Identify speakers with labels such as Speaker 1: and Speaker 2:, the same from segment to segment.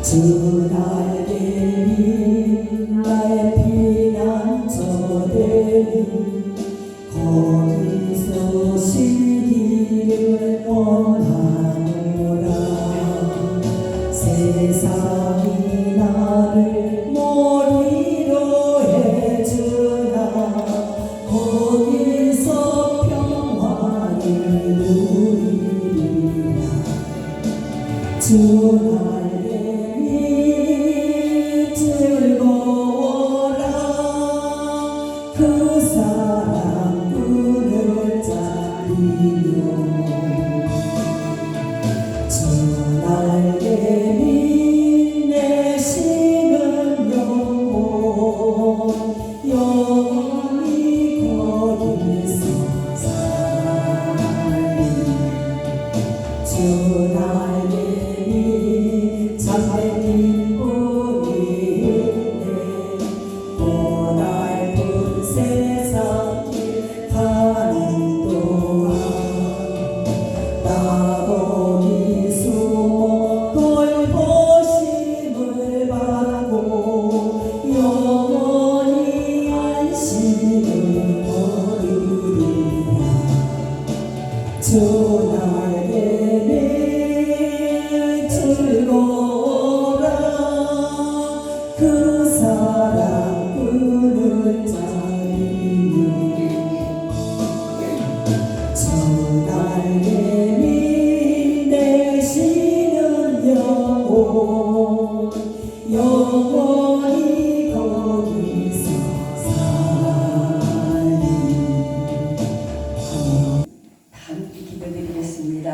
Speaker 1: 주 날개니 나의 피난처 되니 거기서 쉬기를 원하노라. 세상이 나를 머리로 해주나 거기서 평화를 누리리라. 주 날개니 즐거워라. 그 사랑 끈을 잘리며 주 날개니 내쉬는 영혼 영원히 거기서 살리. 주 날개니 잠긴 뿐이네. 고달픈 세상길 가는 동안 나 거기 숨어 돌보심을 받고 영원히 안식을 거두리라. 주 날개니 즐거워라. 그 사랑 끈을 잘리며 주 날개니 내쉬는 영혼 영원히 거기서 살리.
Speaker 2: 다 함께 기도드리겠습니다.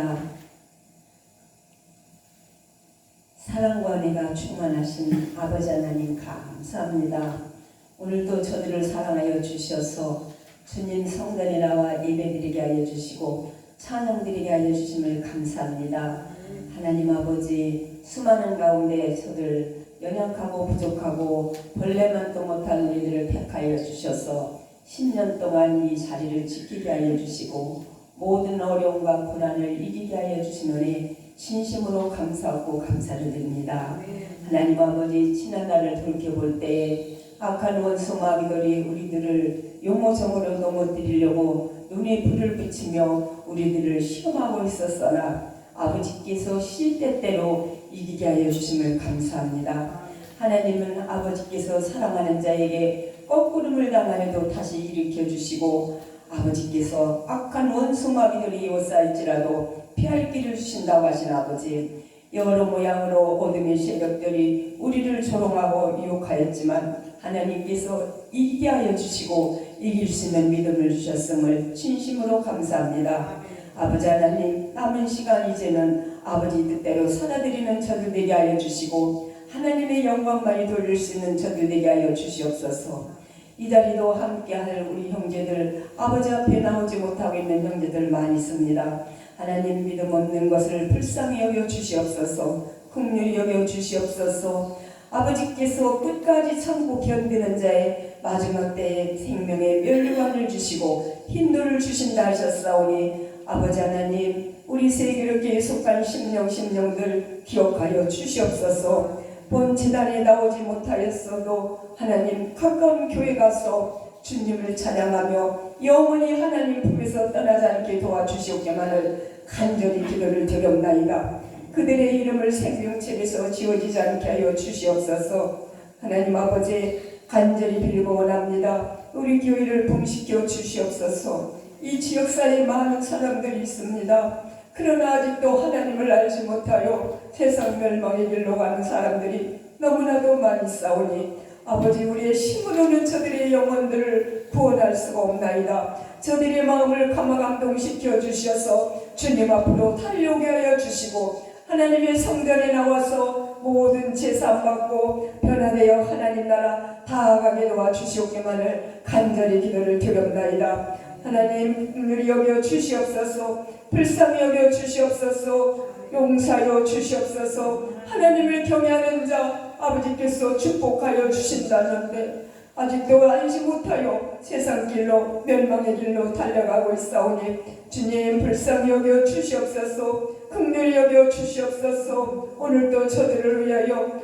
Speaker 2: 사랑과 은혜가 충만하신 아버지 하나님 감사합니다. 오늘도 저들을 사랑하여 주셔서 주님 성전에 나와 예배드리게 하여 주시고 찬양드리게 하여 주심을 감사합니다. 하나님 아버지, 수많은 가운데 저들 연약하고 부족하고 벌레만도 못한 우리들을 택하여 주셔서 10년 동안 이 자리를 지키게 하여 주시고 모든 어려움과 고난을 이기게 하여 주시노니 진심으로 감사하고 감사를 드립니다. 하나님 아버지, 지난 날을 돌이켜볼 때에 악한 원수 마귀들이 우리들을 용모성으로 넘어뜨리려고 눈에 불을 비치며 우리들을 시험하고 있었으나 아버지께서 시때때로 이기게 하여 주심을 감사합니다. 하나님은 아버지께서 사랑하는 자에게 거꾸름을 당하여도 다시 일으켜 주시고 아버지께서 악한 원수 마귀들이 이어싸일지라도 피할 길을 주신다고 하신 아버지, 여러 모양으로 어둠의 세력들이 우리를 조롱하고 유혹하였지만 하나님께서 이기게 하여 주시고 이길 수 있는 믿음을 주셨음을 진심으로 감사합니다. 아버지 하나님, 남은 시간 이제는 아버지 뜻대로 살아드리는 저들 되게 하여 주시고 하나님의 영광만이 돌릴 수 있는 저들 되게 하여 주시옵소서. 이 자리도 함께할 우리 형제들, 아버지 앞에 나오지 못하고 있는 형제들 많이 있습니다. 하나님, 믿음 없는 것을 불쌍히 여겨 주시옵소서. 긍휼히 여겨 주시옵소서. 아버지께서 끝까지 참고 견디는 자의 마지막 때에 생명의 멸류관을 주시고 흰돌을 주신다 하셨사오니 아버지 하나님, 우리 세계롭게 속한 심령들 기억하여 주시옵소서. 본 재단에 나오지 못하였어도 하나님 가까운 교회 가서 주님을 찬양하며 영원히 하나님 품에서 떠나지 않게 도와주시옵기만을 간절히 기도를 드렸나이다. 그들의 이름을 생명책에서 지워지지 않게 하여 주시옵소서. 하나님 아버지, 간절히 빌고 원합니다. 우리 교회를 봉시켜 주시옵소서. 이 지역사에 많은 사람들이 있습니다. 그러나 아직도 하나님을 알지 못하여 세상 멸망의 길로 가는 사람들이 너무나도 많이 싸우니 아버지, 우리의 힘으로는 저들의 영혼들을 구원할 수가 없나이다. 저들의 마음을 감화감동시켜 주셔서 주님 앞으로 달려오게 하여 주시고 하나님의 성전에 나와서 모든 제사 받고 변화되어 하나님 나라 다가가게 도와주시옵기만을 간절히 기도를 드렸나이다. 하나님, 긍휼히 여겨 주시옵소서. 불쌍히 여겨 주시옵소서. 용사여 주시옵소서. 하나님을 경외하는 자 아버지께서 축복하여 주신다는데 아직도 알지 못하여 세상 길로 멸망의 길로 달려가고 있사오니 주님, 불쌍히 여겨 주시옵소서. 긍휼히 여겨 주시옵소서. 오늘도 저들을 위하여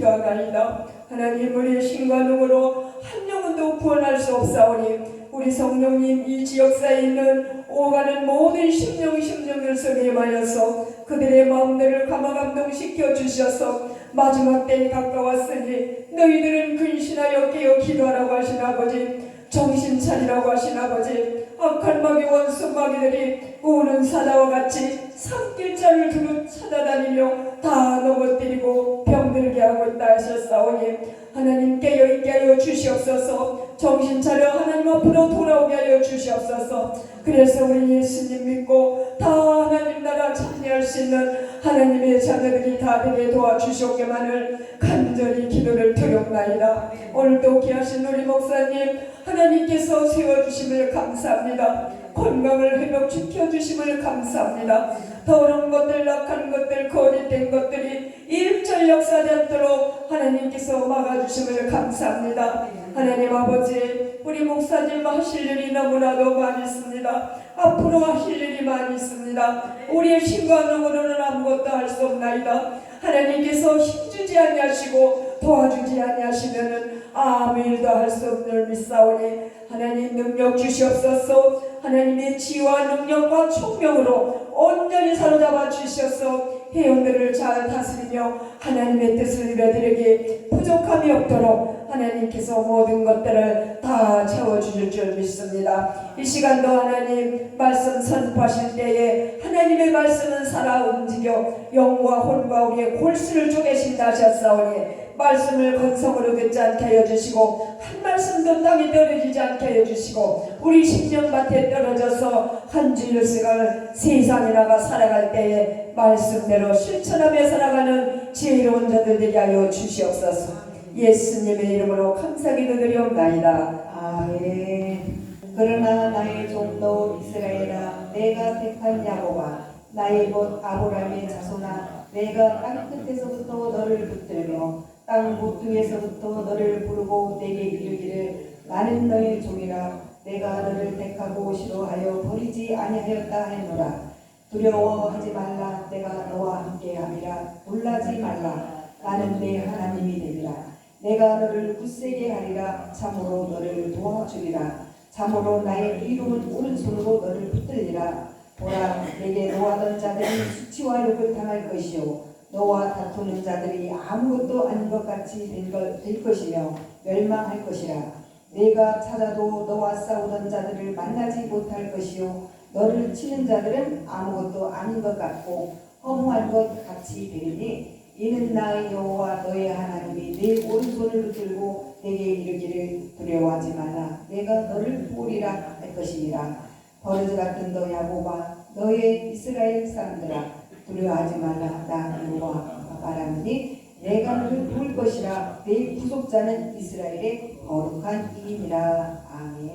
Speaker 3: 기도하나이다. 하나님, 우리의 신과 능으로 한 영혼도 구원할 수 없사오니 우리 성령님 이 지역사에 있는 오가는 모든 심령들 속에 임하여서 그들의 마음들을 감화감동시켜 주셔서 마지막 때에 가까웠으니 너희들은 근신하여 깨어 기도하라고 하신 아버지, 정신 차리라고 하신 아버지, 악한 마귀 원수 마귀들이 우는 사자와 같이 산길자를 두루 찾아다니며 다 넘어뜨리고 병들게 하고 있다 하셨사오니 하나님 깨어있게 하여 주시옵소서. 정신 차려 하나님 앞으로 돌아오게 하여 주시옵소서. 그래서 우리 예수님 믿고 다 하나님 나라 참여할 수 있는 하나님의 자녀들이 다 되게 도와주시옵기만을 간절히 기도를 드렸나이다. 오늘도 귀하신 우리 목사님 하나님께서 세워주심을 감사합니다. 건강을 회복시켜 주심을 감사합니다. 더러운 것들, 악한 것들, 거짓된 것들이 일절 역사하지 않도록 하나님께서 막아주심을 감사합니다. 하나님 아버지, 우리 목사님 하실 일이 너무나도 많이 있습니다. 앞으로 하실 일이 많이 있습니다. 우리의 신과 능으로는 아무것도 할 수 없나이다. 하나님께서 힘주지 아니하시고 도와주지 아니하시면은 아무 일도 할 수 없는 믿사오니 하나님 능력 주시옵소서. 하나님의 지혜와 능력과 총명으로 온전히 사로잡아 주셔서 회원들을 잘 다스리며 하나님의 뜻을 이루어드리기 부족함이 없도록 하나님께서 모든 것들을 다 채워주실 줄 믿습니다. 이 시간도 하나님 말씀 선포하실 때에 하나님의 말씀은 살아 움직여 영과 혼과 우리의 골수를 쪼개신다 하셨사오니 말씀을 건성으로 듣지 않게 하여 주시고 한 말씀도 땅에 떨어지지 않게 하여 주시고 우리 심령밭에 떨어져서 한 주일 시간을 세상에 나가 살아갈 때에 말씀대로 실천하며 살아가는 지혜로운 자들 되게 하여 주시옵소서. 예수님의 이름으로 감사기도 드리옵나이다.
Speaker 4: 아멘. 그러나 나의 종도 이스라엘아, 내가 택한 야곱아, 나의 곧 아브라함의 자손아, 내가 땅 끝에서부터 너를 붙들며 땅 모퉁이에서부터 너를 부르고 내게 이르기를 나는 너의 종이라. 내가 너를 택하고 싫어하여 버리지 아니하였다 했노라. 두려워하지 말라. 내가 너와 함께함이라. 놀라지 말라. 나는 내 하나님이 되리라. 내가 너를 굳세게 하리라. 참으로 너를 도와주리라. 참으로 나의 이로운 오른손으로 너를 붙들리라. 보라, 내게 노하던 자들이 수치와 욕을 당할 것이요 너와 다투는 자들이 아무것도 아닌 것 같이 될 것이며 멸망할 것이라. 내가 찾아도 너와 싸우던 자들을 만나지 못할 것이요 너를 치는 자들은 아무것도 아닌 것 같고 허무할 것 같이 되리니 이는 나 여호와 너의 하나님이 내 오른손을 붙들고 내게 이르기를 두려워하지 말라. 내가 너를 도우리라 할 것이니라. 버러지 같은 너 야곱아, 너의 이스라엘 사람들아, 두려워하지 말라. 나 여호와 말하노니 내가 너를 도울 것이라. 내 구속자는 이스라엘의 거룩한 이인이라. 아멘.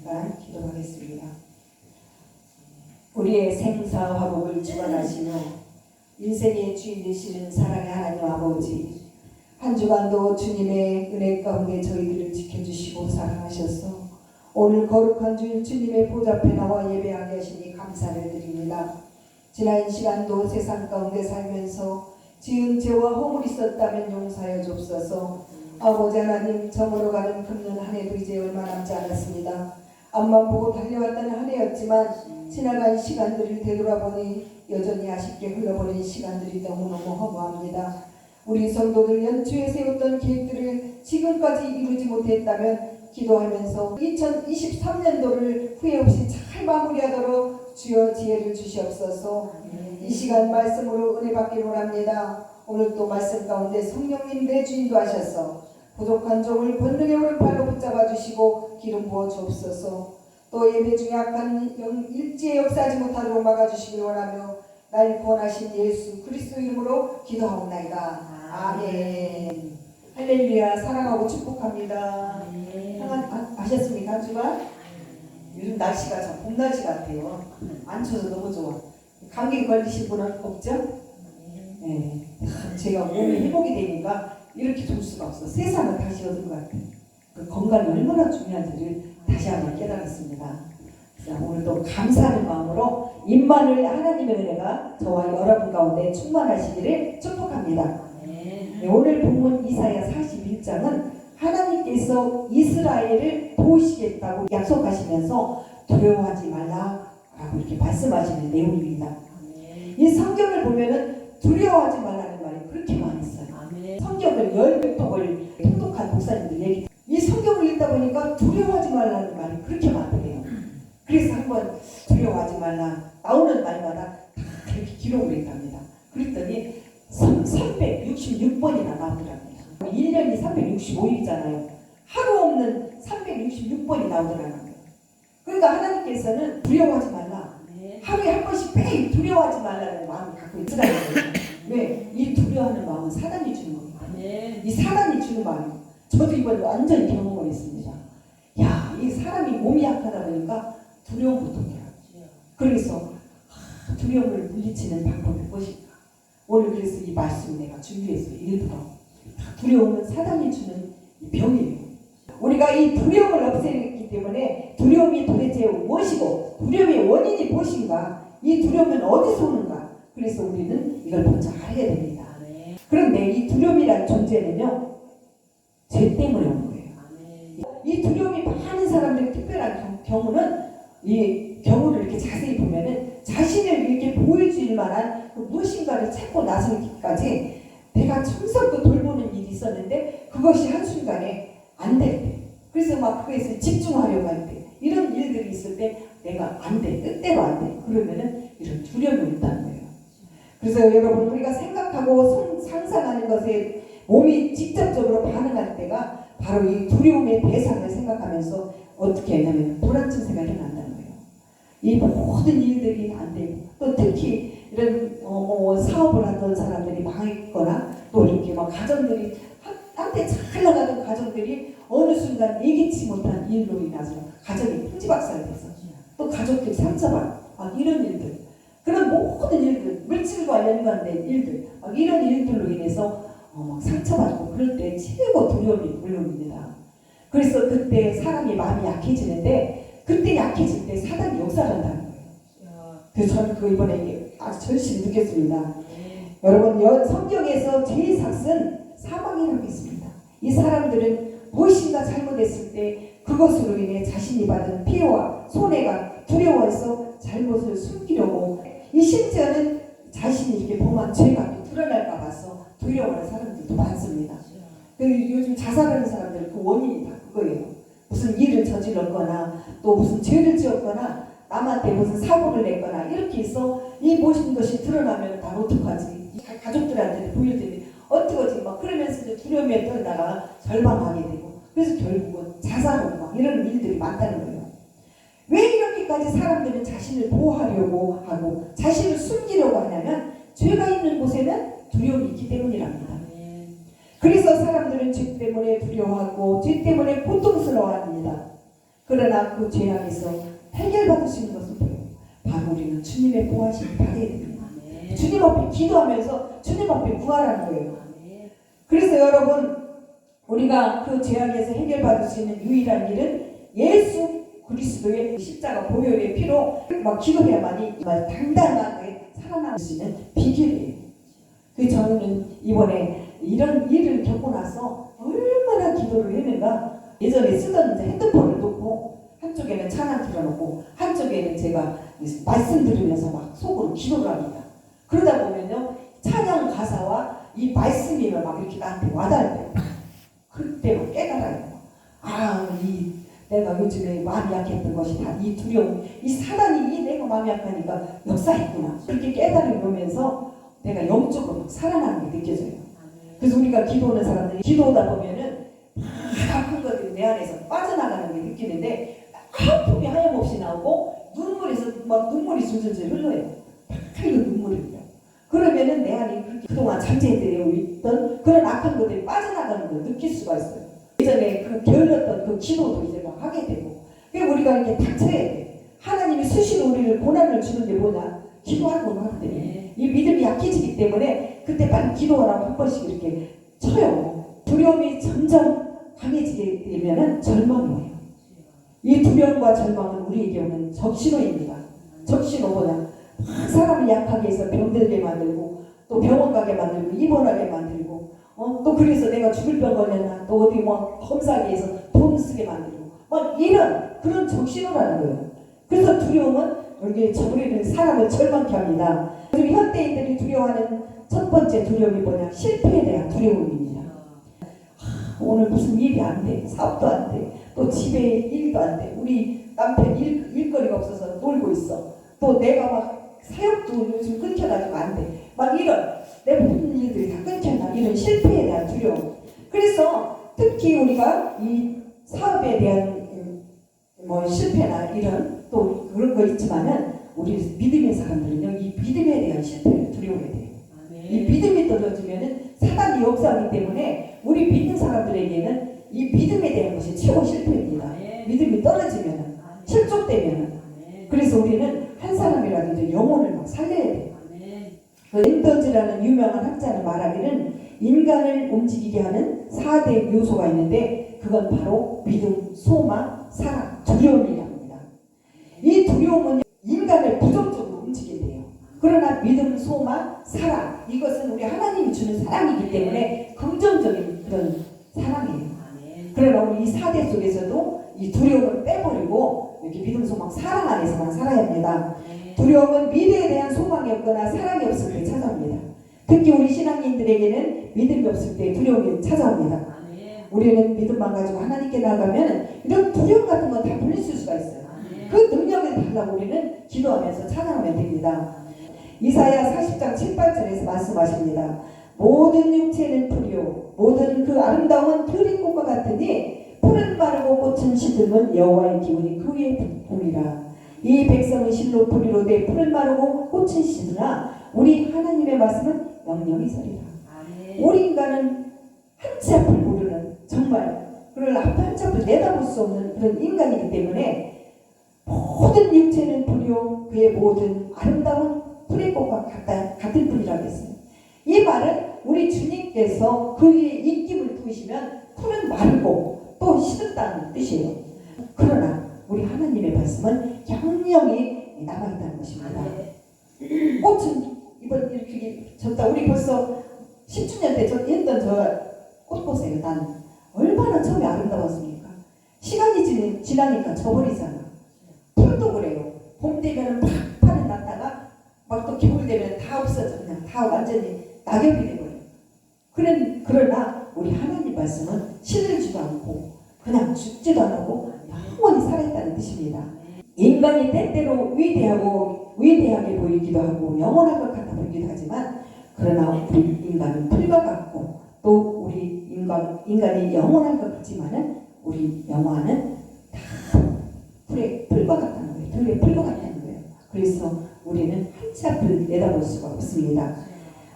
Speaker 4: 잠깐 기도하겠습니다. 우리의 생사 화복을 주관하시며 인생의 주인 되시는 사랑의 하나님 아버지, 한 주간도 주님의 은혜 가운데 저희들을 지켜주시고 사랑하셔서 오늘 거룩한 주일 주님의 보좌 앞에 나와 예배하게 하시니 감사를 드립니다. 지난 시간도 세상 가운데 살면서 지은 죄와 허물이 있었다면 용서하여 주옵소서. 아버지 하나님, 저물어 가는 금년 한 해도 이제 얼마 남지 않았습니다. 앞만 보고 달려왔다는 한 해였지만 지나간 시간들을 되돌아보니 여전히 아쉽게 흘러버린 시간들이 너무너무 허무합니다. 우리 성도들 연초에 세웠던 계획들을 지금까지 이루지 못했다면 기도하면서 2023년도를 후회 없이 잘 마무리하도록 주여 지혜를 주시옵소서. 이 시간 말씀으로 은혜 받기를 원합니다. 오늘 또 말씀 가운데 성령님 내 주인도 하셔서 부족한 종을 본능의 오른팔로 붙잡아 주시고 기름 부어 주옵소서. 또 예배 중에 악한 일지에 역사하지 못하도록 막아주시길 원하며 날 구원하신 예수 그리스도 이름으로 기도하옵나이다. 아멘. 할렐루야. 사랑하고 축복합니다. 아셨습니까? 한 주간? 요즘 날씨가 참 봄날씨 같아요. 안 추워서 너무 좋아. 감기 걸리신 분은 없죠? 네. 제가 몸이 회복이 되니까 이렇게 좋을 수가 없어. 세상을 다시 얻은 것 같아요. 그 건강이 얼마나 중요한지를 다시 한번 깨달았습니다. 자, 오늘도 감사하는 마음으로 임마누엘 하나님의 은혜가 저와 여러분 가운데 충만하시기를 축복합니다. 네, 오늘 본문 이사야 41장은 하나님께서 이스라엘을 도우시겠다고 약속하시면서 두려워하지 말라라고 이렇게 말씀하시는 내용입니다. 이 성경을 보면은 두려워하지 말라는 말이 그렇게 많이 있어요. 성경을 10통을 통독한 목사님들 얘기. 이 성경을 읽다 보니까 두려워하지 말라는 말이 그렇게 많대요. 그래서 한번 두려워하지 말라 나오는 말마다 다 이렇게 기록을 했답니다. 그랬더니 366번이나 나오더랍니다. 1년이 365일이잖아요. 하루 없는 366번이 나오더라고요. 그러니까 하나님께서는 두려워하지 말라. 하루에 한 번씩 매일 두려워하지 말라는 마음을 갖고 있으라는 거예요. 왜? 이 두려워하는 마음은 사단이 주는 겁니다. 이 사단이 주는 마음이에요. 저도 이번에 완전히 경험을 했습니다. 야, 이 사람이 몸이 약하다 보니까 두려움부터 해요. 그래서 두려움을 물리치는 방법이 무엇일까? 오늘 그래서 이 말씀 내가 준비했어요. 일부러. 두려움은 사단이 주는 병이에요. 우리가 이 두려움을 없애기 때문에 두려움이 도대체 무엇이고 두려움의 원인이 무엇인가? 이 두려움은 어디서 오는가? 그래서 우리는 이걸 먼저 알아야 됩니다. 그런데 이 두려움이라는 존재는요, 죄 때문에 오는 거예요. 이 두려움이 많은 사람들의 특별한 경우는 이 경우를 이렇게 자세히 보면은 자신을 이렇게 보여줄 만한 무엇인가를 찾고 나서기까지 내가 청소도 돌보는 일이 있었는데 그것이 한순간에 안 될 때, 그래서 막 그거에서 집중하려고 할 때, 이런 일들이 있을 때 내가 안 돼, 뜻대로 안 돼. 그러면은 이런 두려움이 있다는 거예요. 그래서 여러분 우리가 생각하고 상상하는 것에 몸이 직접적으로 반응할 때가 바로 이 두려움의 대상을 생각하면서 어떻게 하냐면 불안 증세가 일어난다는 거예요. 이 모든 일들이 안 되고 또 특히 이런 사업을 하던 사람들이 망했거나 또 이렇게 막 가정들이 한때 잘 나가던 가정들이 어느 순간 예기치 못한 일로 인해서 가정이 풍지박산돼서 또 가족들이 상처받고 이런 일들, 그런 모든 일들, 물질과 연관된 일들, 이런 일들로 인해서 막 상처받고 그럴 때 최고 두려움이 몰려옵니다. 그래서 그때 사람이 마음이 약해지는데 그때 약해질 때 사단이 역사한다는 거예요. 그래서 저는 그 이번에 아주 절실히 느꼈습니다. 여러분 성경에서 제일 삭은 사망이라고 있습니다. 이 사람들은 무엇인가 잘못했을 때 그것으로 인해 자신이 받은 피해와 손해가 두려워해서 잘못을 숨기려고 이 심지어는 자신이 이렇게 범한 죄가 드러날까 봐서 두려워하는 사람들도 많습니다. 요즘 자살하는 사람들은 그 원인이 다 그거예요. 무슨 일을 저질렀거나 또 무슨 죄를 지었거나 남한테 무슨 사고를 냈거나 이렇게 해서 이 모든 것이 드러나면 다 어떡하지? 가족들한테 보일 텐데 어떡하지? 막 그러면서 이제 두려움에 떨다가 절망하게 되고 그래서 결국은 자살하고 막 이런 일들이 많다는 거예요. 왜 이렇게까지 사람들은 자신을 보호하려고 하고 자신을 숨기려고 하냐면 죄가 있는 곳에는 두려움이 있기 때문이랍니다. 그래서 사람들은 죄 때문에 두려워하고 죄 때문에 고통스러워합니다. 그러나 그 죄악에서 해결받을 수 있는 것은 뭐예요? 바로 우리는 주님의 보호하심을 받아야 됩니다. 주님 앞에 기도하면서 주님 앞에 구하라는 거예요. 그래서 여러분 우리가 그 죄악에서 해결받을 수 있는 유일한 일은 예수 그리스도의 십자가 보혈의 피로 막 기도해야만이 정말 당당하게 살아남을 수 있는 비결이에요. 그래서 저는 이번에 이런 일을 겪고 나서 얼마나 기도를 했는가. 예전에 쓰던 핸드폰을 놓고 한쪽에는 찬양 틀어놓고 한쪽에는 제가 말씀 들으면서 막 속으로 기도를 합니다. 그러다 보면요 찬양 가사와 이 말씀이 막 이렇게 나한테 와닿을 때 그때 막 깨달아요. 내가 요즘에 마음이 약했던 것이 다 이 두려움, 이 사단이 내가 마음이 약하니까 역사했구나. 그렇게 깨달으면서 내가 영적으로 막 살아나는 게 느껴져요. 그래서 우리가 기도하는 사람들이 기도하다 보면은 아픈 것들이 내 안에서 빠져나가는 게 느끼는데 아픔이 하염없이 나오고 눈물에서 막 눈물이 줄줄줄 흘러요. 이거 눈물이에요. 그러면은 내 안에 그동안 잠재되어 있던 그런 악한 것들이 빠져나가는 걸 느낄 수가 있어요. 예전에 그 게을렀던 그 기도도 이제 막 하게 되고. 그러니까 우리가 이렇게 닥쳐야 돼. 하나님이 수시로 우리를 고난을 주는 게 뭐냐? 기도하고 하면 돼. 이 믿음이 약해지기 때문에 그때 빨리 기도하라고 한 번씩 이렇게 쳐요. 두려움이 점점 강해지게 되면은 절망이 와요. 이 두려움과 절망은 우리에게 오는 적신호입니다. 적신호 뭐냐? 사람을 약하게 해서 병들게 만들고 또 병원 가게 만들고 입원하게 만들고 또 그래서 내가 죽을 병 걸렸나, 또 어디 뭐 검사하기 위해서 돈 쓰게 만들고, 막 이런 그런 정신으로라는 거예요. 그래서 두려움은 우리 우리는 사람을 절망케 합니다. 우리 현대인들이 두려워하는 첫 번째 두려움이 뭐냐? 실패에 대한 두려움입니다. 오늘 무슨 일이 안 돼, 사업도 안 돼, 또 집에 일도 안 돼, 우리 남편 일거리가 없어서 놀고 있어, 또 내가 막 사역도 요즘 끊겨가지고 안 돼, 막 이런 내 모든 일들이 다 끊겼나, 이런 실패에 대한 두려움. 그래서 특히 우리가 이 사업에 대한 뭐 실패나 이런 또 그런 거 있지만은 우리 믿음의 사람들은요, 이 믿음에 대한 실패를 두려워해야 돼요. 이 믿음이 떨어지면은 사단이 역사하기 때문에 우리 믿는 사람들에게는 이 믿음에 대한 것이 최고 실패입니다. 믿음이 떨어지면은, 실족되면은. 그래서 우리는 한 사람이라도 영혼을 막 살려야 돼요. 랜던즈라는 유명한 학자는 말하기는 인간을 움직이게 하는 4대 요소가 있는데 그건 바로 믿음, 소망, 사랑, 두려움이라고 합니다. 이 두려움은 인간을 부정적으로 움직인대요. 그러나 믿음, 소망, 사랑, 이것은 우리 하나님이 주는 사랑이기 때문에 긍정적인 그런 사랑이에요. 그러나 우리 이 4대 속에서도 이 두려움을 빼버리고 이렇게 믿음, 소망, 사랑 안에서만 살아야 합니다. 두려움은 미래에 대한 소망이 없거나 사랑이 없을 때 찾아옵니다. 특히 우리 신앙인들에게는 믿음이 없을 때 두려움이 찾아옵니다. 우리는 믿음만 가지고 하나님께 나가면 이런 두려움 같은 건 다 물리칠 수가 있어요. 그 능력을 달라고 우리는 기도하면서 찬양하면 됩니다. 이사야 40장 7, 8절에서 말씀하십니다. 모든 육체는 풀이요 모든 그 아름다움은 들린 꽃과 같으니 푸른 마르고 꽃은 시들면 여호와의 기운이 그 위에 붐이라. 이 백성은 실로 풀이로 돼 푸른 마르고 꽃은 시드나 우리 하나님의 말씀은 영영이 서리라. 우리 인간은 한 치 앞을 모르는, 정말 그걸 앞에 한 치 앞을 내다볼 수 없는 그런 인간이기 때문에 모든 육체는 풀이요 그의 모든 아름다운 풀의 꽃과 같을 뿐이라고 했어요. 이 말은 우리 주님께서 그 위에 입김을 부으시면 풀은 마르고 또 시든다는 뜻이에요. 그러나 우리 하나님의 말씀은 영영이 남아있다는 것입니다. 꽃은 이번 이렇게 졌다. 우리 벌써 10주년 때 했던 저 꽃 보세요. 난 얼마나 처음에 아름다웠습니까? 시간이 지나니까 져버리잖아. 풀도 그래요. 봄 되면 막 파는 났다가 막 또 겨울 되면 다 없어져. 그냥 다 완전히 낙엽이 돼버려요. 그러나 우리 하나님 말씀은 시들지도 않고 그냥 죽지도 않고 영원히 살아있다는 뜻입니다. 인간이 때때로 위대하게 보이기도 하고 영원할 것 같아 보이기도 하지만 그러나 우리 인간은 풀과 같고 또 우리 인간이 영원할 것 같지만은 우리 영화는 다 풀과 같다는 거예요. 들의 풀과 같다는 거예요. 그래서 우리는 한 치 앞을 내다볼 수가 없습니다.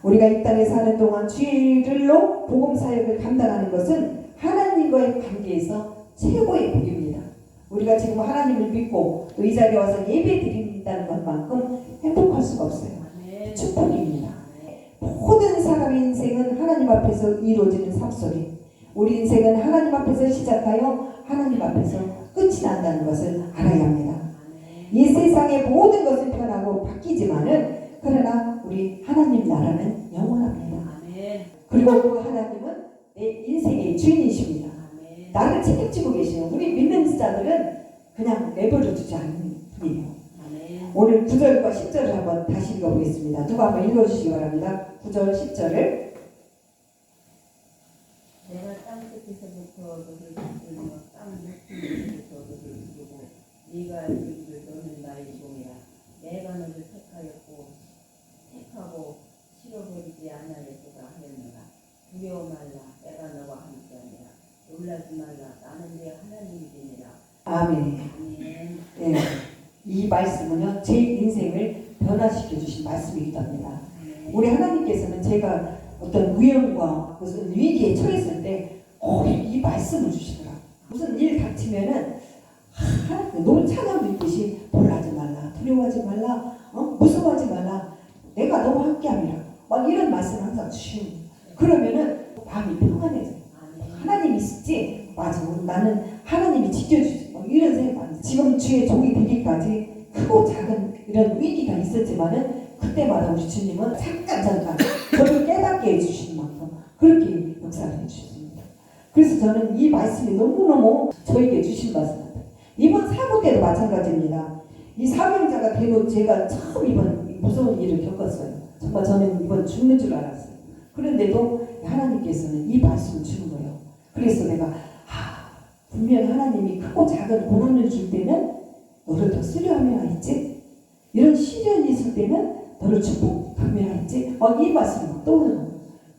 Speaker 4: 우리가 이 땅에 사는 동안 주의 일로 복음 사역을 감당하는 것은 하나님과의 관계에서 최고의 복입니다. 우리가 지금 하나님을 믿고 또 이 자리에 와서 예배 드린다는 것만큼 행복할 수가 없어요. 축복입니다. 모든 사람의 인생은 하나님 앞에서 이루어지는 삶 속에 우리 인생은 하나님 앞에서 시작하여 하나님 앞에서 끝이 난다는 것을 알아야 합니다. 이 세상의 모든 것은 변하고 바뀌지만은 그러나 우리 하나님 나라는 영원합니다. 그리고 그 하나님은 내 인생의 주인이십니다. 나를 책임지고 계시요. 우리 믿는 자들은 그냥 내버려 두지 않는 분이에요. 오늘 9절과 10절을 한번 다시 읽어보겠습니다. 누가 한번 읽어주시기 바랍니다. 9절 10절을.
Speaker 5: 내가 땅 끝에서부터 너를 붙들며 땅 밑에서부터 너를 부르고 네가 이르기를 너는 나의 종이라. 내가 너를 택하고 실어버리지 아니하겠다 하였노라. 두려워 말라. 내가 너와 함께하니라. 놀라지 말라. 나는 네 하나님이니라.
Speaker 4: 아멘. 네. 이 말씀은요 제 인생을 변화시켜 주신 말씀이기도 합니다. 우리 하나님께서는 제가 어떤 위험과 무슨 위기에 처했을 때 이 말씀을 주시더라. 무슨 일 닥치면은 너무 찬양 듣듯이 놀라지 말라, 두려워하지 말라, 무서워하지 말라, 내가 너와 함께함이라, 막 이런 말씀을 항상 주시는. 그러면은 마음이 평안해져. 하나님이 있지, 맞아, 나는 하나님이 지켜주지, 이런 생각 안 해. 지금 주의 종이 되기까지 크고 작은 이런 위기가 있었지만은 그때마다 우리 주님은 잠깐 저를 깨닫게 해주시는 만큼 그렇게 그래서 저는 이 말씀이 너무너무 저에게 주신 말씀 같아요. 이번 사고 때도 마찬가지입니다. 이 사명자가 되고 제가 처음 이번 무서운 일을 겪었어요. 정말 저는 이번 죽는 줄 알았어요. 그런데도 하나님께서는 이 말씀을 주는 거예요. 그래서 내가 분명 하나님이 크고 작은 고난을 줄 때는 너를 더 쓰려 함이라 했지. 이런 시련이 있을 때는 너를 축복함이라 했지. 이 말씀이 막 떠오르는 거예요.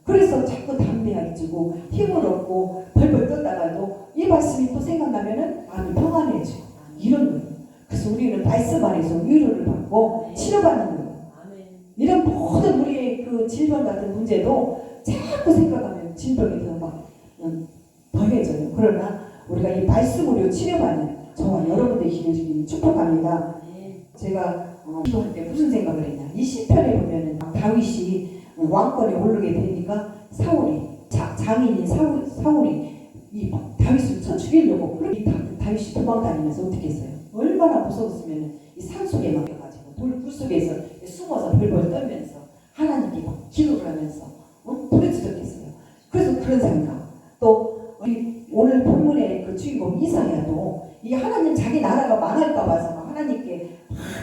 Speaker 4: 그래서 자꾸 담대해지고 힘을 얻고 벌벌 떴다가도 이 말씀이 또 생각나면은 마음이 평안해지고 이런 거예요. 그래서 우리는 말씀 안에서 위로를 받고 치료받는 거예요. 이런 모든 우리의 그 질병 같은 문제도 자꾸 생각하면 질병이 더해져요. 그러나 우리가 이 말씀으로 치료받는 저와 여러분들의 길을 주기를 축복합니다. 제가 기도할 때 무슨 생각을 했냐. 이 시편에 보면은 다윗이 왕권에 오르게 되니까 사울이 장인인 사울이 이 다윗을 쳐 죽이려고 그렇게 다윗이 도망다니면서 어떻게 했어요? 얼마나 무서웠으면 이 산속에 막혀가지고 돌 속에서 숨어서 벌벌 떨면서 하나님께 막 기도를 하면서 부르짖었겠어요. 그래서 그런 생각. 또 우리 오늘 본문의 그 주인공 이사야도 이 하나님 자기 나라가 망할까 봐서 하나님께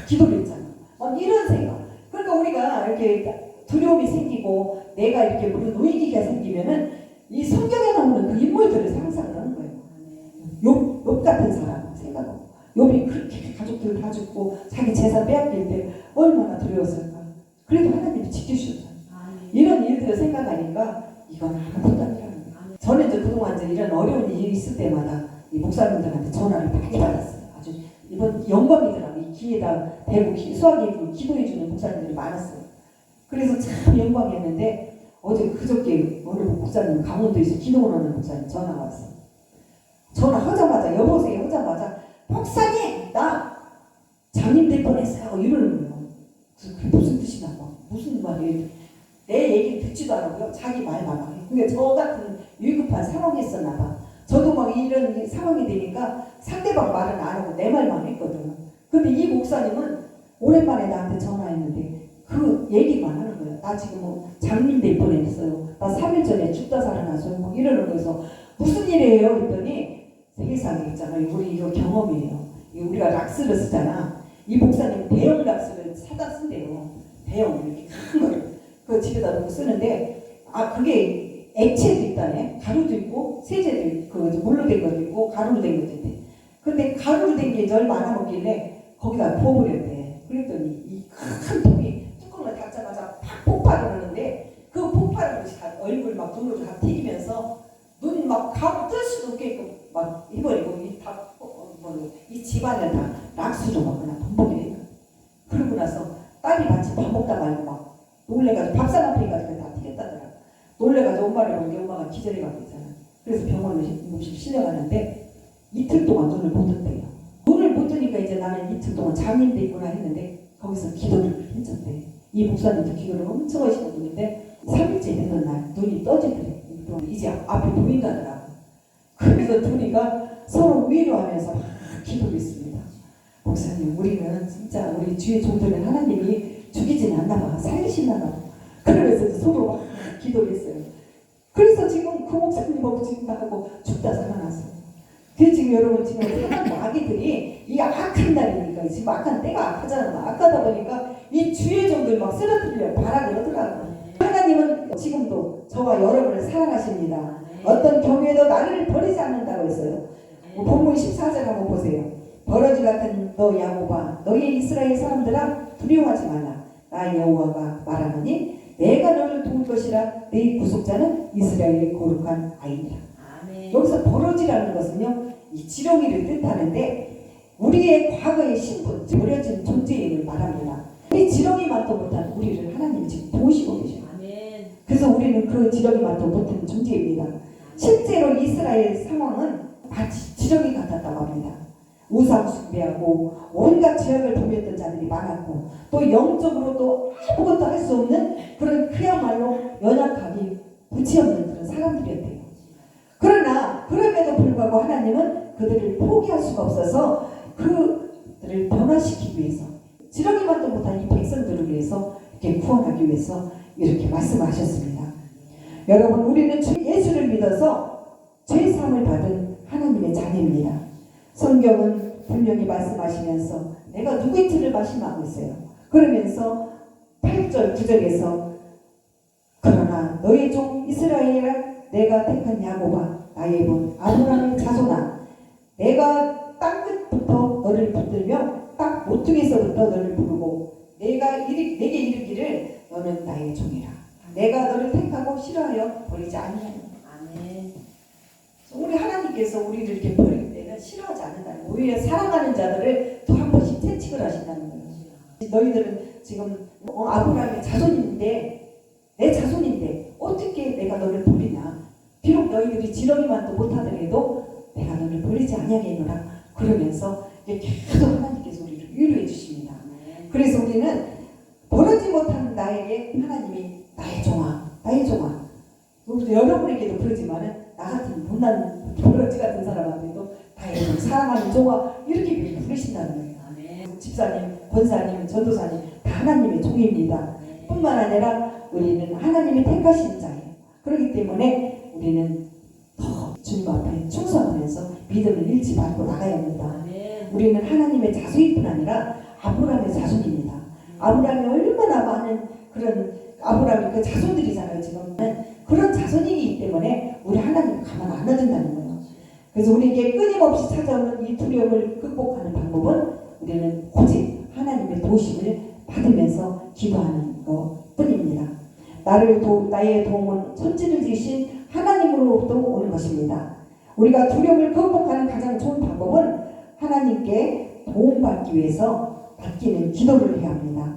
Speaker 4: 기도를 했잖아. 이런 생각. 그러니까 우리가 이렇게 두려움이 생기고 내가 이렇게 무슨 위기가 생기면은 이 성경에 나오는 그 인물들을 상상을 하는 거예요. 욥 같은 사람 생각하고 욥이 그렇게 가족들 다 죽고 자기 재산 빼앗길 때 얼마나 두려웠을까. 그래도 하나님이 지켜주셨잖아요. 이런 일들을 생각하니까 이건 아무것도 아니라는 거예요. 저는 이제 그동안 이제 이런 어려운 일이 있을 때마다 이 목사님들한테 전화를 많이 받았어요. 아주 이번 영광이더라고요. 이 기회다 대고 수학에 기도해주는 목사님들이 많았어요. 그래서 참 영광이었는데 어제 그저께 어느 목사님 강원도에서 기도 오는 목사님 전화가 왔어요. 전화하자마자 여보세요 하자마자 목사님 나 장님 될 뻔했어요 이러는 거예요. 그래서 그게 무슨 뜻이나 봐. 무슨 말이에요. 내 얘기를 듣지도 않고요. 자기 말만 막 해요. 그게 저 같은 위급한 상황이 있었나 봐. 저도 막 이런 상황이 되니까 상대방 말은 안 하고 내 말만 했거든. 근데 이 목사님은 오랜만에 나한테 전화했는데 그 얘기만 하는 거예요. 나 지금 뭐 장님 될 뻔했어요. 나 3일 전에 죽다 살아나서요. 막 이러는 거에서 무슨 일이에요? 했더니 세상에 있잖아요. 우리 이거 경험이에요. 우리가 락스를 쓰잖아. 이 목사님 대형 락스를 사다 쓴대요. 대형 이렇게 큰 거를 그 집에다 놓고 쓰는데 그게 액체도 있다네. 가루도 있고 세제도 있고 물로 된 것도 있고 가루로 된 것도 있대. 근데 가루로 된 게 널 많아 먹길래 거기다 부어버렸대. 그랬더니 이 큰 통이 뚜껑을 닫자마자 팍 폭발을 하는데 그 폭발을 얼굴 막 눈으로 다 튀기면서 눈 막 가루 뜰 수도 없게끔 막 해버리고 이 집안을 다 락수로 막 그냥 범벅이 해요. 그러고 나서 딸이 마치 밥 먹다 말고 막 놀래가지고 밥상 앞에 가지고 다 튀겼다더라. 놀래가지고 엄마를 보는데 엄마가 기절해가지고 있잖아. 그래서 병원에 응급실 실려가는데 이틀 동안 눈을 못 떴대요. 눈을 못 뜨니까 이제 나는 이틀 동안 장님 되구나 했는데 거기서 기도를 해줬대. 이 목사님도 기도를 엄청 하시는 분인데 3일째 되던 날 눈이 떠지더래. 이제 앞이 보인다더라고. 그래서 둘이가 서로 위로하면서 막 기도를 했습니다. 목사님 우리는 진짜 우리 주의 종들은 하나님이 죽이지는 않나 봐. 살리시나 봐. 그러면서 서로 막 기도를 했어요. 그래서 지금 그 목사님하고 지금 나하고 죽다 살아났어요. 그 지금 여러분 지금 사람 아기들이 이 악한 날이니까 지금 악한 때가 악하잖아. 악하다 보니까 이 주의 종들 막 쓰러뜨리려고 바라를 하더라고요. 하나님은 지금도 저와 여러분을 사랑하십니다. 어떤 경우에도 나를 버리지 않는다고 했어요. 본문 14절 한번 보세요. 버러지 같은 너 야곱아 너희 이스라엘 사람들아 두려워하지 말라. 나 여호와가 말하노니 내가 너를 도울 것이라. 네 구속자는 이스라엘의 거룩한 아이니라. 여기서 버러지라는 것은요 이 지렁이를 뜻하는데 우리의 과거의 신분 버려진 존재임을 말합니다. 이 지렁이만도 못한 우리를 하나님이 지금 도우시고 계셔요. 그래서 우리는 그 지렁이만도 못한 존재입니다. 실제로 이스라엘 상황은 마치 지렁이 같았다고 합니다. 우상 숭배하고 온갖 죄악을 범했던 자들이 많았고 또 영적으로 또 아무것도 할 수 없는 그런 그야말로 연약하기 무치 없는 그런 사람들이었대요. 그러나 그럼에도 불구하고 하나님은 그들을 포기할 수가 없어서 그들을 변화시키기 위해서 지렁이만도 못한 이 백성들을 위해서 이렇게 구원하기 위해서 이렇게 말씀하셨습니다. 여러분 우리는 주 예수를 믿어서 죄사함을 받은 하나님의 자녀입니다. 성경은 분명히 말씀하시면서 내가 누구의 틀을 말씀하고 있어요. 그러면서 8절 9절에서 그러나 너희 종 이스라엘이라 내가 택한 야곱아 나의 본 아브라함의 자손아 내가 땅끝부터 너를 붙들며 땅 모퉁이에서부터 너를 부르고 내게 이르기를 너는 나의 종이라 내가 너를 택하고 싫어하여 버리지 아니하노라.
Speaker 5: 아멘.
Speaker 4: 우리 하나님께서 우리를 이렇게 버릴 때는 싫어하지 않는다는 거예요. 오히려 사랑하는 자들을 또 한 번씩 채찍을 하신다는 거예요. 너희들은 지금 아브라함의 자손인데 내 자손인데 어떻게 내가 너를 버리냐. 비록 너희들이 지렁이만도 못하더라도 내가 너를 버리지 아니하겠노라. 그러면서 계속 하나님께서 우리를 위로해 주십니다. 그래서 우리는 버리지 못하는 나에게 하나님이 나의 종아 나의 종아 여러분에게도 그러지만은 나 같은 못난 버러지 같은 사람한테도 나의 종 사랑하는 종아 이렇게 부르신다는 거예요. 집사님, 권사님, 전도사님 다 하나님의 종입니다. 뿐만 아니라 우리는 하나님이 택하신 자예요. 그렇기 때문에 우리는 더 주님 앞에 충성하면서 믿음을 잃지 말고 나가야 합니다. 우리는 하나님의 자손일 뿐 아니라 아브라함의 자손입니다. 아브라함이 얼마나 많은 그런 아브라함이 그 자손들이잖아요. 지금은 그런 자손이기 때문에 우리 하나님 가만 안 놔둔다는 거예요. 그래서 우리에게 끊임없이 찾아오는 이 두려움을 극복하는 방법은 우리는 오직 하나님의 도우심을 받으면서 기도하는 것 뿐입니다. 나의 도움은 천지를 지으신 하나님으로부터 오는 것입니다. 우리가 두려움을 극복하는 가장 좋은 방법은 하나님께 도움받기 위해서 아끼는 기도를 해야 합니다.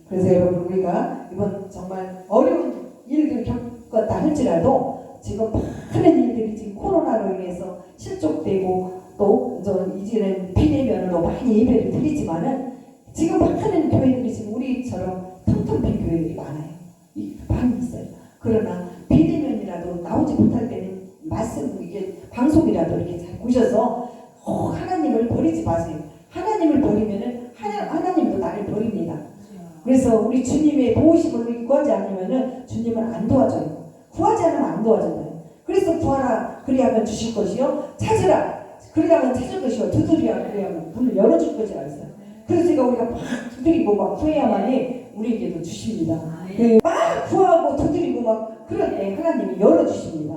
Speaker 4: 그래서 여러분 우리가 이번 정말 어려운 일들 겪었다 할지라도 지금 많은 일들이 지금 코로나로 인해서 실족되고 또 이제는 비대면으로 많이 예배를 드리지만은 지금 많은 교회들이 지금 우리처럼 텅텅 빈 교회들이 많아요. 많이 있어요. 그러나 비대면이라도 나오지 못할 때는 말씀 이게 방송이라도 이렇게 잘 보셔서 하나님을 버리지 마세요. 하나님을 버리면은 하나님도 나를 버립니다. 그래서 우리 주님의 도우심을 구하지 않으면은 주님은 안 도와줘요. 구하지 않으면 안 도와줘요. 그래서 구하라 그리하면 주실 것이요 찾으라 그리하면 찾을 것이요 두드리라 그리하면 문을 열어줄 것이라 했어요. 그래서 제가 우리가 막 두드리고 막 구해야만이 우리에게도 주십니다. 막 구하고 두드리고 막 그럴 때 하나님이 열어주십니다.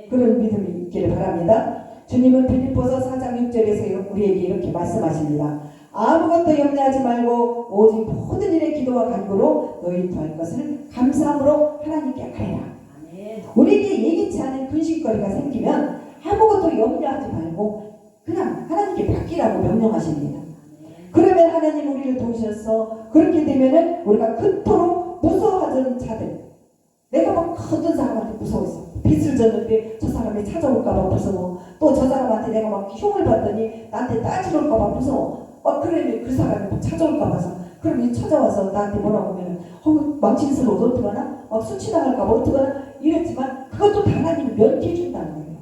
Speaker 4: 그런 믿음이 있기를 바랍니다. 주님은 빌립보서 4장 6절에서 우리에게 이렇게 말씀하십니다. 아무것도 염려하지 말고 오직 모든 일에 기도와 간구로 너희 구할 것을 감사함으로 하나님께 아뢰라. 우리에게 예기치 않은 근심거리가 생기면 아무것도 염려하지 말고 그냥 하나님께 맡기라고 명령하십니다. 그러면 하나님 우리를 도우셔서 그렇게 되면은 우리가 그토록 무서워하던 자들 내가 막 어떤 사람한테 무서웠어. 빚을 졌는데 저 사람이 찾아올까봐 무서워. 또 저 사람한테 내가 막 흉을 받더니 나한테 따지러 올까봐 무서워. 그러면 그 사람이 찾아올까 봐서 그럼 찾아와서 나한테 뭐라고 하면 망신스러워서 어떡하나? 수치당할까봐 어떡하나? 이랬지만 그것도 다 하나님이 면피해준다는 거예요.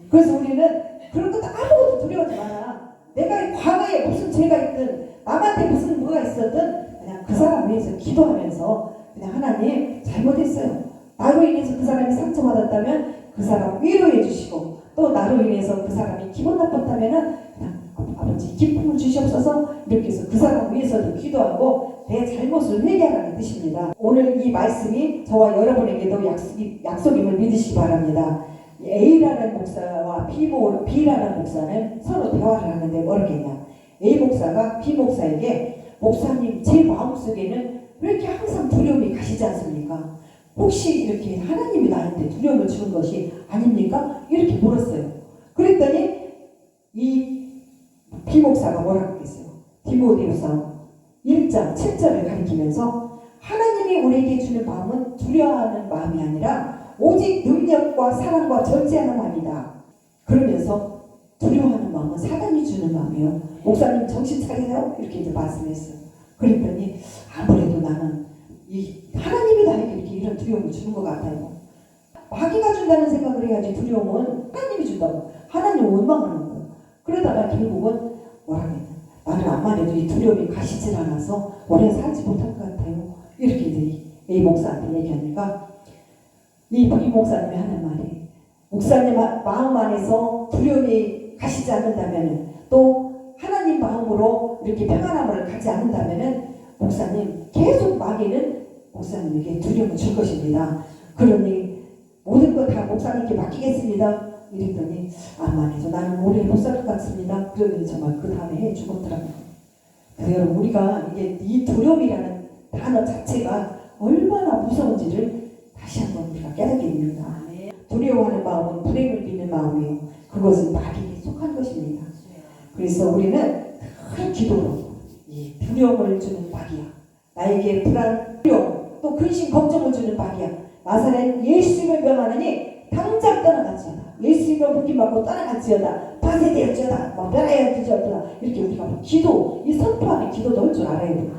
Speaker 4: 그래서 우리는 그런 것도 아무것도 두려워하지 마라. 내가 과거에 무슨 죄가 있든 남한테 무슨 뭐가 있었든 그냥 그 사람 위해서 기도하면서 그냥 하나님 잘못했어요. 나로 인해서 그 사람이 상처받았다면 그 사람 위로해 주시고 또 나로 인해서 그 사람이 기분 나빴다면은 그냥 아버지 기쁨을 주시옵소서 이렇게 해서 그 사람 위해서도 기도하고 내 잘못을 회개하라는 뜻입니다. 오늘 이 말씀이 저와 여러분에게도 약속임을 믿으시기 바랍니다. A라는 목사와 B라는 목사는 서로 대화를 하는데 뭐라겠냐. A 목사가 B 목사에게 목사님 제 마음속에는 왜 이렇게 항상 두려움이 가시지 않습니까? 혹시 이렇게 하나님이 나한테 두려움을 주는 것이 아닙니까? 이렇게 물었어요. 그랬더니 이 B 목사가 뭐라고 했겠어요? 디모데후서 1장 7절을 가리키면서 하나님이 우리에게 주는 마음은 두려워하는 마음이 아니라 오직 능력과 사랑과 절제하는 마음이다. 그러면서 두려워하는 마음은 사단이 주는 마음이에요. 목사님 정신 차리세요. 이렇게 이제 말씀했어요. 그랬더니 아무래도 나는 이 하나님이 나에게 이렇게 이런 두려움을 주는 것 같아요. 마귀가 준다는 생각을 해야지 두려움은 하나님이 준다고. 하나님을 원망하는 거예요. 그러다가 결국은 뭐라고 했냐. 나는 암만 해도 이 두려움이 가시질 않아서 오래 살지 못할 것 같아요. 이렇게 이제 A 목사한테 얘기하니까 이 목사님이 하는 말이 목사님 마음 안에서 두려움이 가시지 않는다면, 또 하나님 마음으로 이렇게 평안함을 갖지 않는다면 목사님 계속 마귀는 목사님에게 두려움을 줄 것입니다. 그러니 모든 거 다 목사님께 맡기겠습니다. 이랬더니 암만 해도 나는 오래 못 살 것 같습니다. 그러더니 정말 그 다음에 해 죽었더라고요. 그래서 여러분, 우리가 이게 이 두려움이라는 단어 자체가 얼마나 무서운지를 다시 한번 우리가 깨닫게 됩니다. 두려워하는 마음은 불행을 믿는 마음이에요. 그것은 마귀에 속한 것입니다. 그래서 우리는 큰 기도로 이 두려움을 주는 마귀야, 나에게 불안, 두려움, 또 근심, 걱정을 주는 마귀야, 나사렛 예수를 명하느니 당장 떠나갈지어다. 예수로 묶임받고 떠나갈지어다. 밭에 되었지어다. 벼라야 되었지어다. 이렇게 우리가 기도, 이 선포하는 기도도 할 줄 알아야 돼요.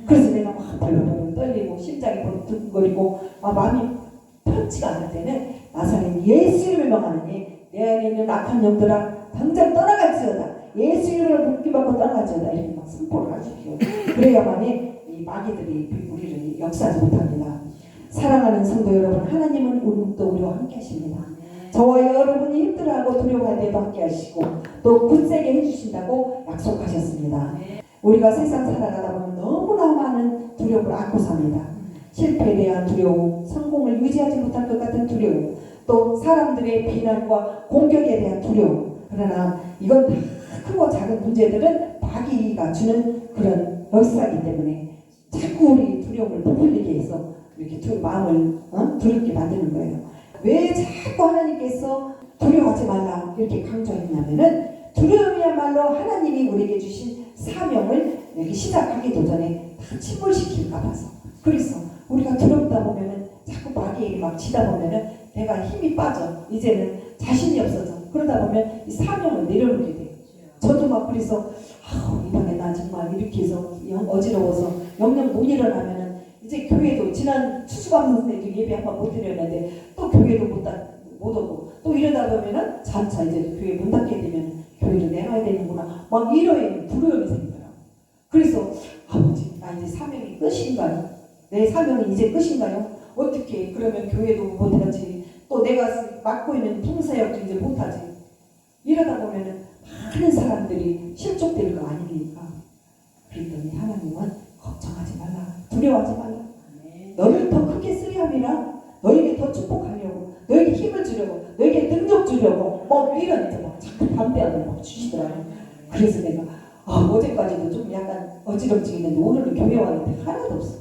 Speaker 4: 그래서 내가 막 벌벌벌 떨리고 심장이 두근거리고 마음이 편치가 않을 때는 나사렛 예수를 명하느니 내 안에 있는 악한 영들아 당장 떠나갈지어다. 예수 이름을 묶임받고 떠나갈지어다. 이렇게 막 선포를 하십시오. 그래야만이 이 마귀들이 우리를 역사하지 못합니다. 사랑하는 성도 여러분, 하나님은 오늘도 우리와 함께 하십니다. 저와 여러분이 힘들어하고 두려워할 때도 함께 하시고 또 굳세게 해주신다고 약속하셨습니다. 우리가 세상 살아가다 보면 너무나 많은 두려움을 안고 삽니다. 실패에 대한 두려움, 성공을 유지하지 못할 것 같은 두려움, 또 사람들의 비난과 공격에 대한 두려움. 그러나 이건 다 크고 작은 문제들은 마귀가 주는 그런 역사이기 때문에 자꾸 우리 두려움을 부풀리게 해서 이렇게 마음을 두렵게 만드는 거예요. 왜 자꾸 하나님께서 두려워하지 말라 이렇게 강조했냐면은 두려움이야말로 하나님이 우리에게 주신 사명을 이렇게 시작하기도 전에 다 침몰시킬까 봐서. 그래서 우리가 두렵다 보면은 자꾸 마귀에게 막 지다 보면은 내가 힘이 빠져. 이제는 자신이 없어져. 그러다 보면 이 사명을 내려놓게 돼요. 저도 막 그래서 이번에 나 정말 이렇게 해서 어지러워서 영영 못 일어나면은 이제 교회도 지난 추수감 때도 예배 한번 못 드렸는데 또 교회도 못 오고 또 이러다 보면은 점차 이제 교회 문 닫게 되면 교회를 내놔야 되는구나 막 이런 두려움이 생기더라고. 그래서 아버지 나 이제 사명이 끝인가요? 내 사명이 이제 끝인가요? 어떻게 그러면 교회도 못하지 또 내가 맡고 있는 풍사역도 이제 못하지. 이러다 보면은 많은 사람들이 실족될 거 아닙니까? 그랬더니 하나님은 걱정하지 말라, 두려워하지 말라. 너를 더 크게 쓰리함이라, 너에게 더 축복하려고, 너에게 힘을 주려고, 너에게 능력 주려고 뭐 이런 막 자꾸 담대함을 막 주시더라고요. 그래서 내가 어제까지도 좀 약간 어지럼증했는데 오늘은 교회 왔는데 하나도 없어.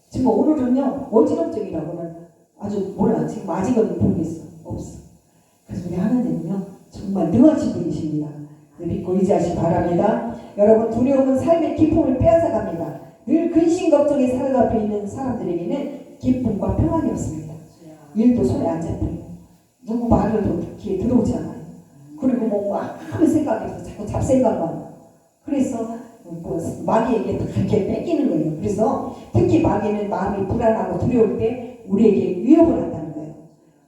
Speaker 4: 지금 오늘은요 어지럼증이라고는 아주 몰라. 지금 아직은 모르겠어. 없어. 그래서 우리 하나님은요 정말 능하신 분이십니다. 믿고 의지하시기 바랍니다. 여러분, 두려움은 삶의 기쁨을 빼앗아갑니다. 늘 근심 걱정에 사로잡혀 있는 사람들에게는 기쁨과 평안이 없습니다. 일도 손에 안 잡혀요. 누구 말을 귀에 들어오지 않아요. 그리고 뭐 아무 생각에서 자꾸 잡생각만. 그래서 뭐 마귀에게 그렇게 뺏기는 거예요. 그래서 특히 마귀는 마음이 불안하고 두려울 때 우리에게 위협을 한다는 거예요.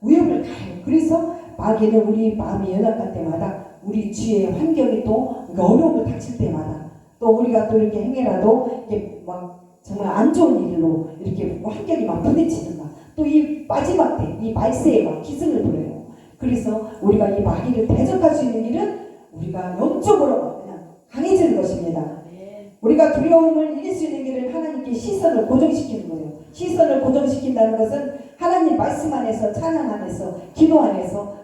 Speaker 4: 위협을 가해요. 그래서 마귀는 우리 마음이 연약할 때마다 우리 주위의 환경이 또 어려움을 닥칠 때마다 또 우리가 또 이렇게 행해라도 이게 막 정말 안 좋은 일로 이렇게 환경이 막 부딪히는가 또 이 마지막 때 이 말세에 막 기승을 부려요. 그래서 우리가 이 마귀를 대적할 수 있는 길은 우리가 영적으로 그냥 강해지는 것입니다. 우리가 두려움을 이길 수 있는 길은 하나님께 시선을 고정시키는 거예요. 시선을 고정시킨다는 것은 하나님 말씀 안에서 찬양 안에서 기도 안에서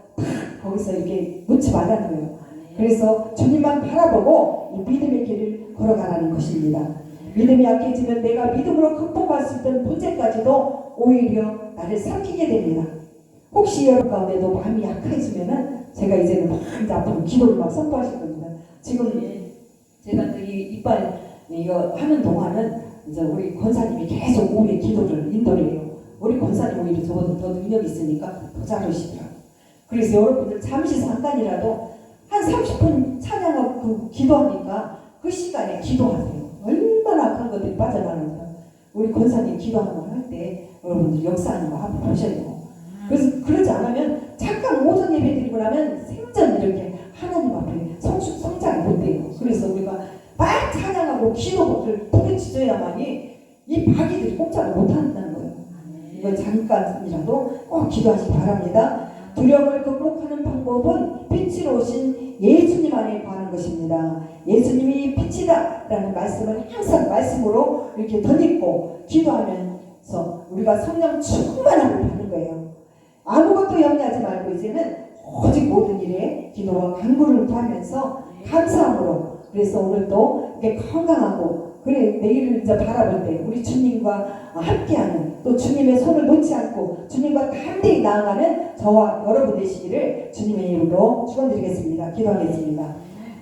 Speaker 4: 거기서 이렇게 놓지 말라는 거예요. 그래서 주님만 바라보고 이 믿음의 길을 걸어가라는 것입니다. 믿음이 약해지면 내가 믿음으로 극복할 수 있던 문제까지도 오히려 나를 삼키게 됩니다. 혹시 여러분 가운데도 마음이 약해지면은 제가 이제는 막 이제 앞으로 기도를 막 선포하실 겁니다. 지금 제가 이 이빨 이거 하는 동안은 이제 우리 권사님이 계속 오후에 기도를 인도를 해요. 우리 권사님 오히려 저보다 더 능력이 있으니까 더 잘하시더라고요. 그래서 여러분들 잠시 잠깐이라도 한 30분 찬양하고 기도하니까 그 시간에 기도하세요. 얼마나 악한 것들이 빠져나가는가. 우리 권사님 기도하는 걸 할 때 여러분들 역사하는 거 한번 보셔요. 그래서 그러지 않으면 잠깐 오전 예배 드리고 나면 생전 이렇게 하나님 앞에 성장이 못 돼요. 그래서 우리가 막 찬양하고 기도를 부딪혀야만이 이 마귀들이 꼼짝을 못 한다는 거예요. 이건 잠깐이라도 꼭 기도하시기 바랍니다. 두려움을 극복하는 방법은 빛으로 오신 예수님 안에 거하는 것입니다. 예수님이 빛이다 라는 말씀을 항상 말씀으로 이렇게 덧입고 기도하면서 우리가 성령 충만함을 받는 거예요. 아무것도 염려하지 말고 이제는 오직 모든 일에 기도와 간구를 구하면서 감사함으로, 그래서 오늘도 이렇게 건강하고, 그래 내일을 이제 바라볼 때 우리 주님과 함께하는, 또 주님의 손을 놓지 않고 주님과 담대히 나아가는 저와 여러분 되시기를 주님의 이름으로 축원드리겠습니다. 기도하겠습니다.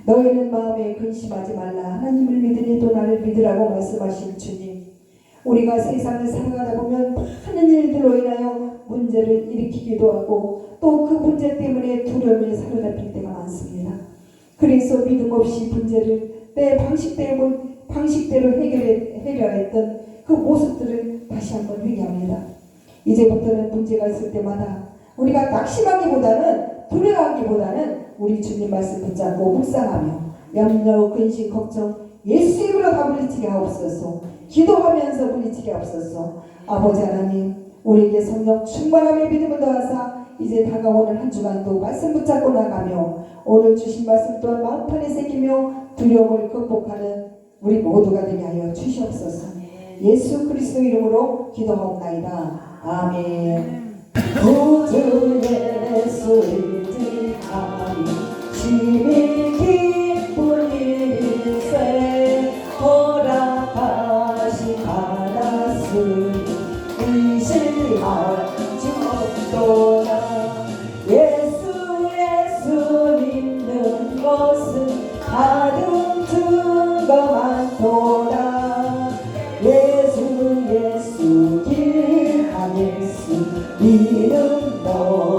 Speaker 4: 너희는 마음에 근심하지 말라. 하나님을 믿으니 또 나를 믿으라고 말씀하신 주님, 우리가 세상을 살아가다 보면 많은 일들로 인하여 문제를 일으키기도 하고 또 그 문제 때문에 두려움에 사로잡힐 때가 많습니다. 그래서 믿음 없이 문제를 내 방식대로 해결했던 그 모습들을 다시 한번 회개합니다. 이제부터는 문제가 있을 때마다 우리가 낙심하기보다는, 두려워하기보다는 우리 주님 말씀 붙잡고 묵상하며 염려, 근심, 걱정 예수 이름으로 다 물리치게 하옵소서. 기도하면서 물리치게 하옵소서. 아버지 하나님, 우리에게 성령 충만함의 믿음을 더하사 이제 다가오는 한 주간도 말씀 붙잡고 나가며 오늘 주신 말씀 또한 마음판에 새기며 두려움을 극복하는 우리 모두가 되게 하여 주시옵소서. 예수 그리스도 이름으로 기도하옵나이다. 아멘.
Speaker 1: 구주 예수 인지하니 심히 기쁜 일세 허락하시 받았으니 의심할 수 없도다. 예수 믿는 것은 다른 증거 많도다. 예수 길 한 예수 믿음 너